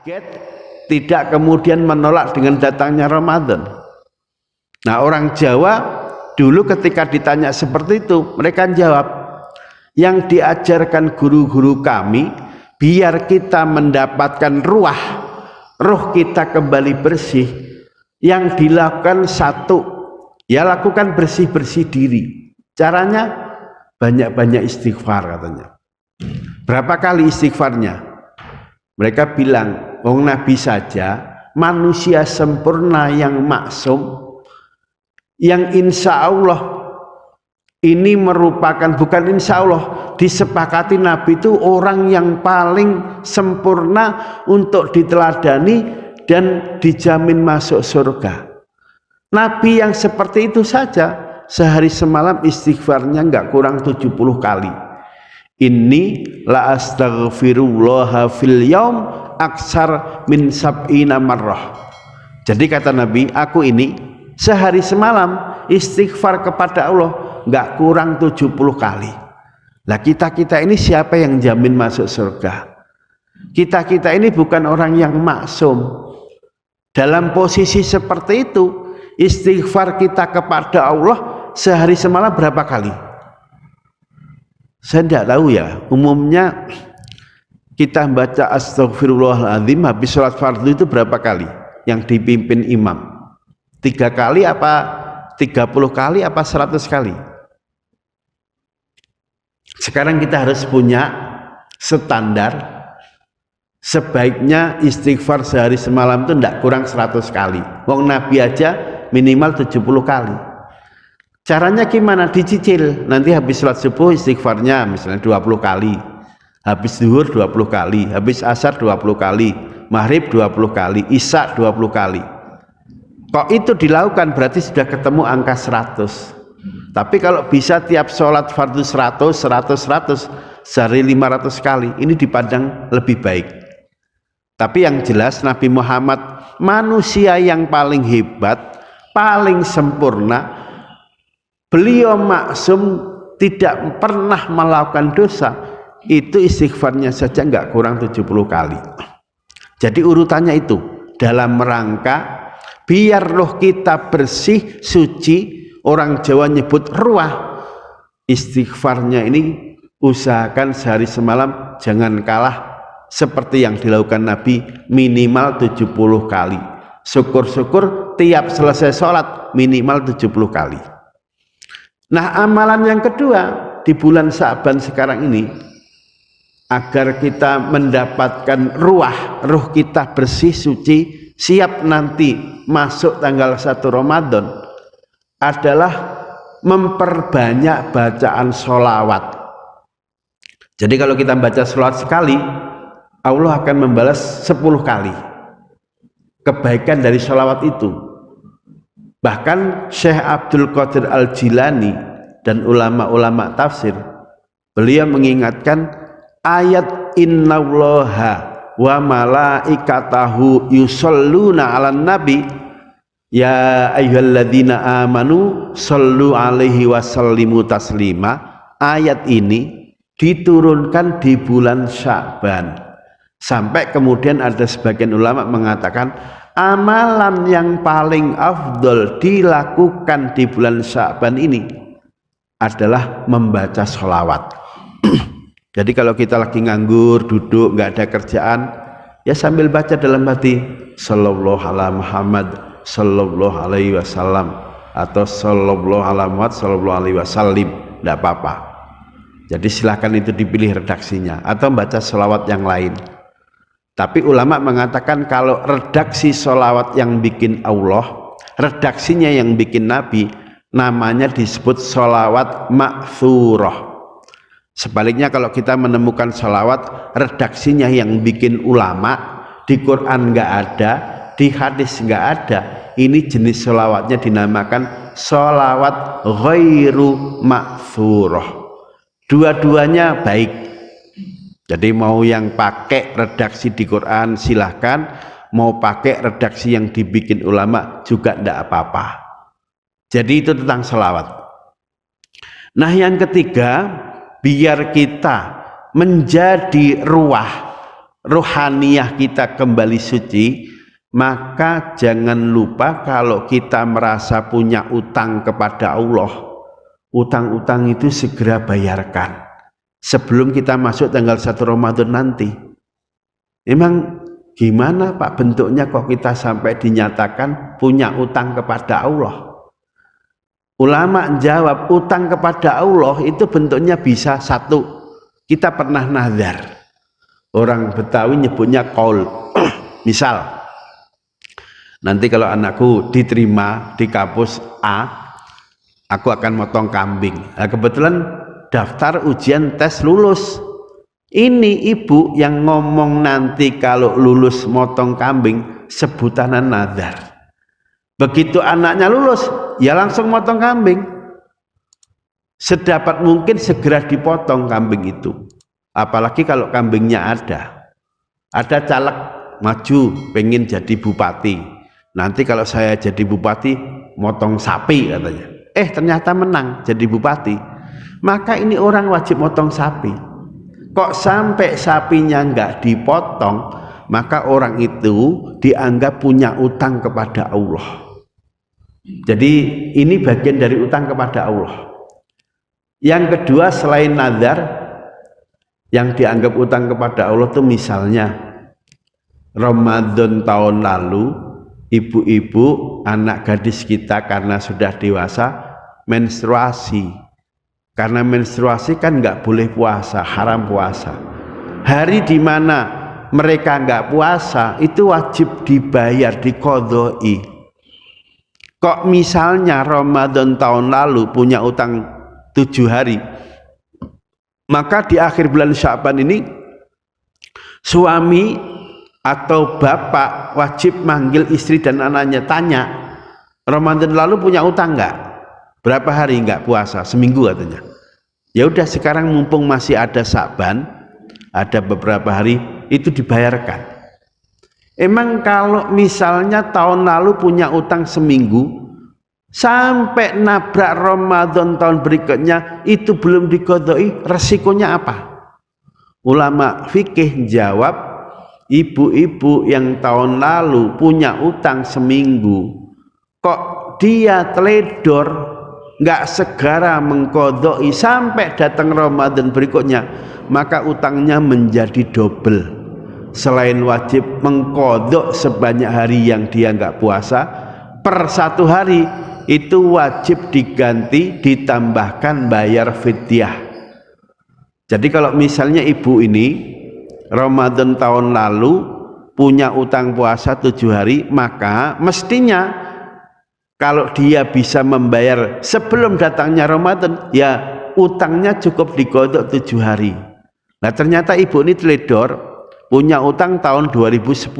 kaget, tidak kemudian menolak dengan datangnya Ramadan. Nah, orang Jawa dulu ketika ditanya seperti itu, mereka jawab, yang diajarkan guru-guru kami biar kita mendapatkan roh kita kembali bersih, yang dilakukan satu, ya lakukan bersih-bersih diri. Caranya banyak-banyak istighfar katanya. Berapa kali istighfarnya? Mereka bilang, wong Nabi saja manusia sempurna yang maksum, yang insya Allah ini merupakan, bukan insya Allah, disepakati Nabi itu orang yang paling sempurna untuk diteladani dan dijamin masuk surga. Nabi yang seperti itu saja sehari semalam istighfarnya nggak kurang 70 kali. Inni la astaghfirullah fil yaum aksar min sab'ina marrah. Jadi kata Nabi, aku ini sehari semalam istighfar kepada Allah nggak kurang 70 kali. Lah kita ini siapa yang jamin masuk surga? Kita ini bukan orang yang maksum. Dalam posisi seperti itu, istighfar kita kepada Allah sehari semalam berapa kali? Saya tidak tahu ya. Umumnya kita baca astagfirullahaladzim habis sholat fardu itu berapa kali yang dipimpin imam? 3 kali apa 30 kali apa 100 kali? Sekarang kita harus punya standar, sebaiknya istighfar sehari semalam itu tidak kurang 100 kali. Wong Nabi aja minimal 70 kali. Caranya gimana? Dicicil. Nanti habis sholat subuh istighfarnya misalnya 20 kali, habis zuhur 20 kali, habis asar 20 kali, maghrib 20 kali, isya 20 kali. Kok itu dilakukan berarti sudah ketemu angka 100. Tapi kalau bisa tiap sholat fardu 100 sehari 500 kali, ini dipandang lebih baik. Tapi yang jelas Nabi Muhammad manusia yang paling hebat, paling sempurna. Beliau maksum, tidak pernah melakukan dosa. Itu istighfarnya saja nggak kurang 70 kali. Jadi urutannya itu dalam rangka biar roh kita bersih, suci. Orang Jawa nyebut ruah. Istighfarnya ini usahakan sehari semalam jangan kalah seperti yang dilakukan Nabi, minimal 70 kali. Syukur-syukur tiap selesai sholat minimal 70 kali. Nah, amalan yang kedua di bulan Sya'ban sekarang ini, agar kita mendapatkan roh kita bersih, suci, siap nanti masuk tanggal 1 Ramadan, adalah memperbanyak bacaan sholawat. Jadi kalau kita baca sholawat sekali, Allah akan membalas 10 kali kebaikan dari sholawat itu. Bahkan Syekh Abdul Qadir Al-Jilani dan ulama-ulama tafsir, beliau mengingatkan ayat innallaha wa malaikatahu yusholluna 'alan nabi ya ayyuhalladzina amanu shollu alaihi wasallimu taslima. Ayat ini diturunkan di bulan Sya'ban, sampai kemudian ada sebagian ulama mengatakan amalan yang paling afdol dilakukan di bulan Sya'ban ini adalah membaca sholawat. Jadi kalau kita lagi nganggur, duduk, nggak ada kerjaan, ya sambil baca dalam hati sallallahu ala Muhammad sallallahu alaihi wasallam atau sallallahu ala Muhammad sallallahu alaihi wasallim, tidak apa-apa. Jadi silahkan itu dipilih redaksinya atau baca sholawat yang lain. Tapi ulama mengatakan kalau redaksi sholawat yang bikin Allah, redaksinya yang bikin Nabi, namanya disebut sholawat ma'thurah. Sebaliknya kalau kita menemukan sholawat redaksinya yang bikin ulama, di Quran nggak ada, di hadis nggak ada, ini jenis sholawatnya dinamakan sholawat ghairu ma'thurah. Dua-duanya baik. Jadi mau yang pakai redaksi di Quran silahkan, mau pakai redaksi yang dibikin ulama juga tidak apa-apa. Jadi itu tentang sholawat. Nah, yang ketiga, biar kita menjadi ruah rohaniyah kita kembali suci, maka jangan lupa kalau kita merasa punya utang kepada Allah, utang-utang itu segera bayarkan sebelum kita masuk tanggal 1 Ramadan nanti. Emang gimana Pak bentuknya kok kita sampai dinyatakan punya utang kepada Allah? Ulama jawab, utang kepada Allah itu bentuknya bisa satu, kita pernah nazar. Orang Betawi nyebutnya qaul. Misal, nanti kalau anakku diterima di kampus A, aku akan motong kambing. Nah, kebetulan daftar ujian tes lulus. Ini ibu yang ngomong nanti kalau lulus motong kambing, sebutanan nazar. Begitu anaknya lulus, ya langsung motong kambing. Sedapat mungkin segera dipotong kambing itu. Apalagi kalau kambingnya ada caleg maju pengen jadi bupati, nanti kalau saya jadi bupati motong sapi katanya, ternyata menang jadi bupati, maka ini orang wajib motong sapi. Kok sampai sapinya nggak dipotong, maka orang itu dianggap punya utang kepada Allah. Jadi ini bagian dari utang kepada Allah. Yang kedua selain nazar, yang dianggap utang kepada Allah itu misalnya Ramadan tahun lalu ibu-ibu anak gadis kita karena sudah dewasa menstruasi. Karena menstruasi kan nggak boleh puasa, haram puasa. Hari di mana mereka nggak puasa itu wajib dibayar, diqodhoi. Kok misalnya Ramadan tahun lalu punya utang 7 hari, maka di akhir bulan Sya'ban ini suami atau bapak wajib manggil istri dan anaknya, tanya, Ramadan lalu punya utang enggak? Berapa hari enggak puasa? Seminggu katanya. Ya udah sekarang mumpung masih ada Sya'ban, ada beberapa hari, itu dibayarkan. Emang kalau misalnya tahun lalu punya utang seminggu, sampai nabrak Ramadan tahun berikutnya itu belum diqodhoi, resikonya apa? Ulama fikih jawab, ibu-ibu yang tahun lalu punya utang seminggu, kok dia teledor nggak segera mengqodhoi sampai datang Ramadan berikutnya, maka utangnya menjadi double. Selain wajib mengqodhok sebanyak hari yang dia nggak puasa, per 1 hari itu wajib diganti, ditambahkan bayar fidyah. Jadi kalau misalnya ibu ini Ramadan tahun lalu punya utang puasa 7 hari, maka mestinya kalau dia bisa membayar sebelum datangnya Ramadan, ya utangnya cukup diqodhok 7 hari. Nah ternyata ibu ini teledor, punya utang tahun 2010,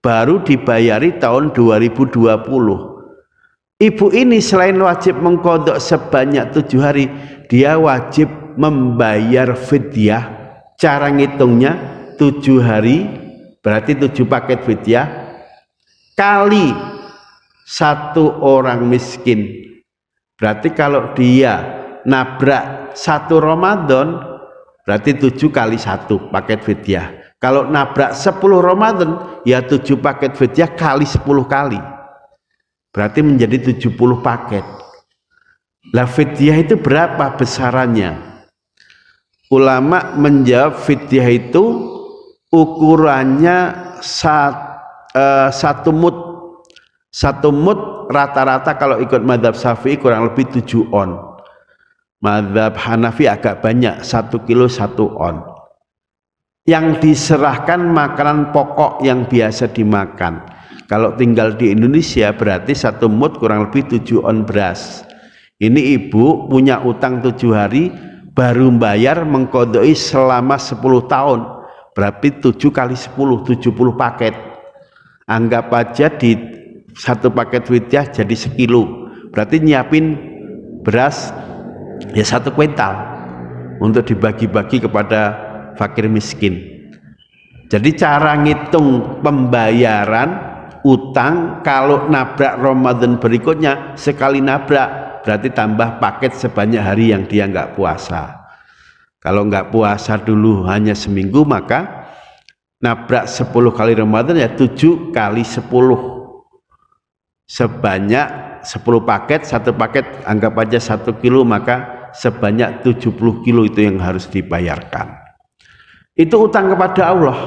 baru dibayari tahun 2020. Ibu ini selain wajib mengqodhok sebanyak 7 hari, dia wajib membayar fidyah. Cara ngitungnya 7 hari berarti 7 paket fidyah kali 1 orang miskin. Berarti kalau dia nabrak 1 Ramadan berarti 7 kali 1 paket fidyah. Kalau nabrak 10 Ramadan ya 7 paket fidyah kali 10 kali. Berarti menjadi 70 paket. Lah fidyah itu berapa besarannya? Ulama menjawab fidyah itu ukurannya 1 mud. 1 mud rata-rata kalau ikut mazhab Syafi'i kurang lebih 7 on. Mazhab Hanafi agak banyak, 1 kilo 1 on. Yang diserahkan makanan pokok yang biasa dimakan. Kalau tinggal di Indonesia berarti 1 mud kurang lebih 7 on beras. Ini ibu punya utang 7 hari, baru bayar mengqodhoi selama 10 tahun. Berarti 7 kali 10, 70 paket. Anggap aja di 1 paket fidyah jadi sekilo. Berarti nyiapin beras ya 1 kuintal untuk dibagi-bagi kepada fakir miskin. Jadi cara ngitung pembayaran utang kalau nabrak Ramadan berikutnya, sekali nabrak berarti tambah paket sebanyak hari yang dia nggak puasa. Kalau nggak puasa dulu hanya seminggu, maka nabrak 10 kali Ramadan ya 7 kali 10, sebanyak 10 paket, satu paket anggap aja 1 kilo, maka sebanyak 70 kilo itu yang harus dibayarkan. Itu utang kepada Allah.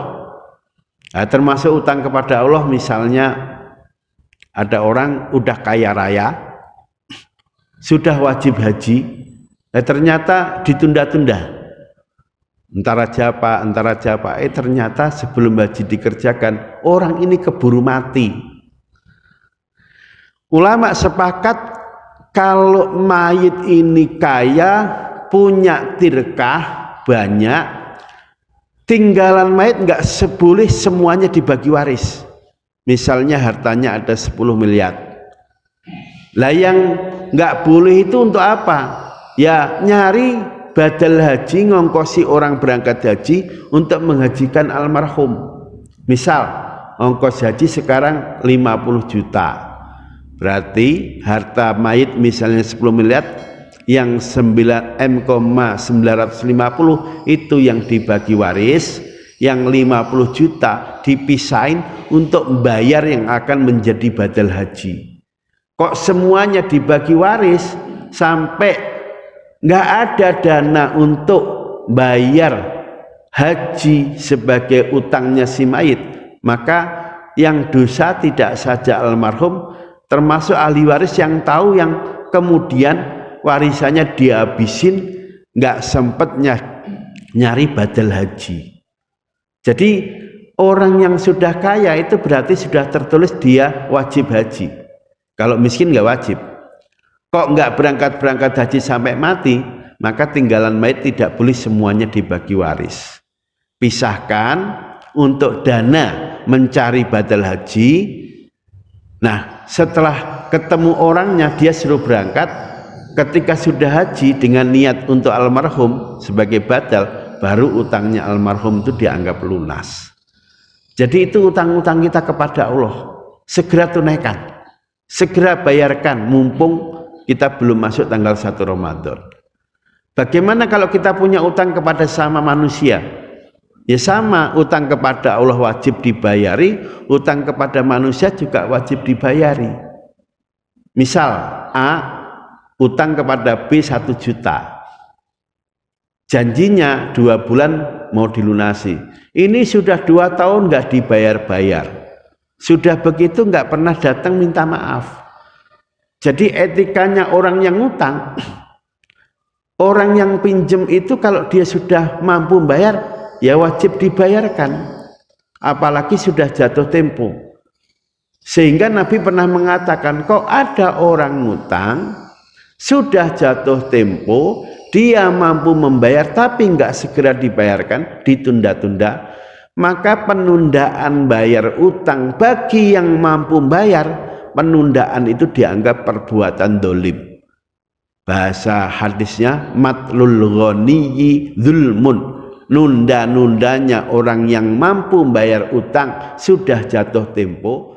Nah, termasuk utang kepada Allah, misalnya ada orang udah kaya raya, sudah wajib haji, ternyata ditunda-tunda, entar aja pak, ternyata sebelum haji dikerjakan, orang ini keburu mati. Ulama sepakat kalau mayit ini kaya, punya tirkah banyak, tinggalan mayit nggak boleh semuanya dibagi waris. Misalnya hartanya ada 10 miliar. Lah yang nggak boleh itu untuk apa? Ya nyari badal haji, ngongkosi orang berangkat haji untuk menghajikan almarhum. Misal ongkos haji sekarang 50 juta. Berarti harta mayit misalnya 10 miliar, yang 9M,950 itu yang dibagi waris, yang 50 juta dipisahin untuk membayar yang akan menjadi badal haji. Kok semuanya dibagi waris sampai nggak ada dana untuk bayar haji sebagai utangnya si mayit, maka yang dosa tidak saja almarhum, termasuk ahli waris yang tahu, yang kemudian warisannya dihabisin, nggak sempet nyari badal haji. Jadi orang yang sudah kaya itu berarti sudah tertulis dia wajib haji. Kalau miskin nggak wajib. Kok nggak berangkat haji sampai mati, maka tinggalan mayit tidak boleh semuanya dibagi waris. Pisahkan untuk dana mencari badal haji. Nah, setelah ketemu orangnya, dia suruh berangkat. Ketika sudah haji dengan niat untuk almarhum sebagai badal, baru utangnya almarhum itu dianggap lunas. Jadi itu utang-utang kita kepada Allah. Segera tunaikan, segera bayarkan, mumpung kita belum masuk tanggal 1 Ramadan. Bagaimana kalau kita punya utang kepada sama manusia? Ya sama, utang kepada Allah wajib dibayari, utang kepada manusia juga wajib dibayari. Misal A utang kepada B 1 juta, janjinya 2 bulan mau dilunasi, ini sudah 2 tahun nggak dibayar-bayar, sudah begitu nggak pernah datang minta maaf. Jadi etikanya orang yang utang, orang yang pinjem itu kalau dia sudah mampu bayar, ya wajib dibayarkan, apalagi sudah jatuh tempo. Sehingga Nabi pernah mengatakan, kok ada orang ngutang sudah jatuh tempo, dia mampu membayar tapi nggak segera dibayarkan, ditunda-tunda, maka penundaan bayar utang bagi yang mampu bayar, penundaan itu dianggap perbuatan dolim. Bahasa hadisnya matlul ghaniyyi dzulmun, nunda-nundanya orang yang mampu bayar utang sudah jatuh tempo,